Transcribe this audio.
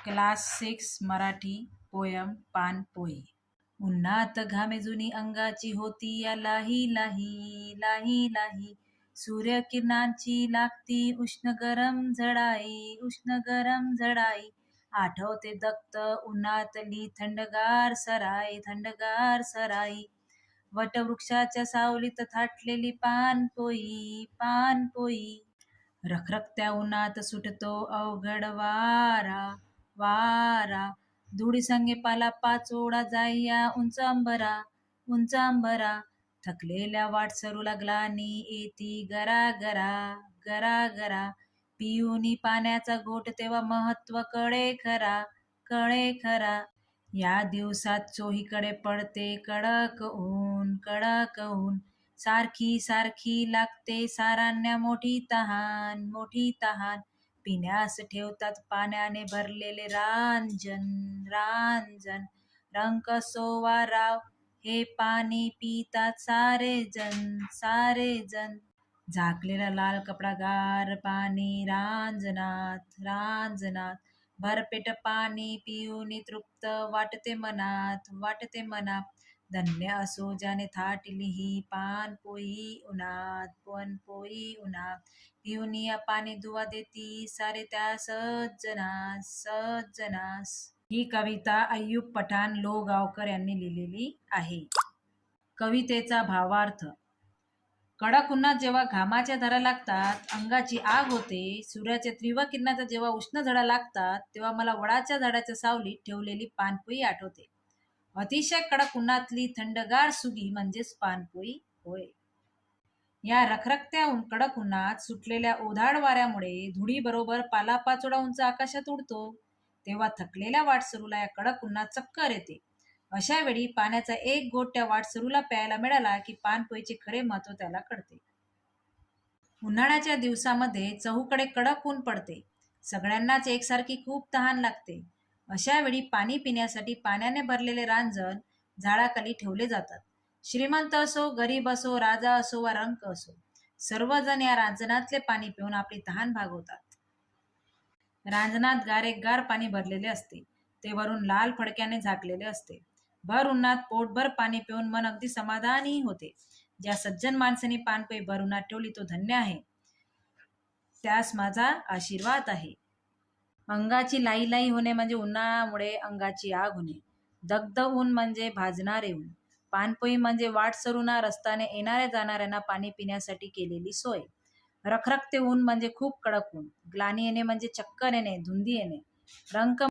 Class 6 Marathi poem पानपोई। उन्हात घामे जुनी अंगाची होती या लाही लाही लाही लाही, सूर्यकिरणांची लागती उष्ण गरम झळाई, आठवते दत्त उन्हातली थंडगार सराई, वटवृक्षाच्या सावलीत थाटलेली पानपोई, रखरखत्या उन्हात सुटतो अवघड वारा, धुळीसंगे पाला पाचोळा जाईया उंच अंबरा, थकलेल्या वाटसरूला ग्लानी येती गरा, पिऊनी पाण्याचा घोट तेव्हा महत्व कळे खरा, या दिवसात चोहीकडे पडते कडक ऊन, सारखी लागते सारांना मोठी तहान, पिण्यास ठेवतात पाण्याने भरलेले रांजण, रंक सोवा राव हे पाणी पितात सारे जण, झाकलेला लाल कपडा गार पाणी रांजणात, भरपेट पाणी पिऊन तृप्त वाटते मनात, धन्य असो ज्याने थाटली ही पानपोई उन्हात, पिऊन या पाणी दुवा देती सारे त्या सज्जनास. ही कविता अय्यूब पठाण लोहगावकर यांनी लिहिलेली आहे. कवितेचा भावार्थ. कडक उन्हात जेव्हा घामाच्या धारा लागतात, अंगाची आग होते, सूर्याच्या तीव्र किरणाचा जेव्हा उष्ण झळा लागतात, तेव्हा मला वडाच्या झाडाच्या सावलीत ठेवलेली पानपोई आठवते. अतिशय कडक उन्हातली थंडगार सुगी म्हणजेच पानपोई होय. या रखरखत्या कडक उन्हात सुटलेल्या उधाड वाऱ्यामुळे धुळीबरोबर पालापाचोळा उंच आकाशात उडतो, तेव्हा थकलेल्या वाटसरूला या कडक उन्हात चक्कर येते. अशा वेळी पाण्याचा एक घोट त्या वाटसरूला प्यायला मिळाला की पानपोईचे खरे महत्व त्याला कळते. उन्हाळ्याच्या दिवसामध्ये चहूकडे कडक ऊन पडते, सगळ्यांनाच एकसारखी खूप तहान लागते. अशा वेळी पाणी पिण्यासाठी पाण्याने भरलेले रांजण झाडाखाली ठेवले जातात. श्रीमंत असो, गरीब असो, राजा असो वा रंक असो, सर्वजण या रांजणातले पाणी पिऊन आपली तहान भागवतात. रांजणात गार पाणी भरलेले असते, ते वरून लाल फडक्याने झाकलेले असते. भर उन्हात पोटभर पाणी पिऊन मन अगदी समाधानी होते. ज्या सज्जन माणसाने पानपोई भर उन्हात ठेवली तो धन्य आहे, त्यास माझा आशीर्वाद आहे. अंगाची लाई होणे म्हणजे उन्हामुळे अंगाची आग होणे. दग्ध ऊन म्हणजे भाजणारे ऊन. पानपोई म्हणजे वाटसरूंना रस्त्याने येणाऱ्या जाणाऱ्यांना पाणी पिण्यासाठी केलेली सोय. रखरखते ऊन म्हणजे खूप कडक ऊन. ग्लानी येणे म्हणजे चक्कर येणे, धुंदी येणे. रंक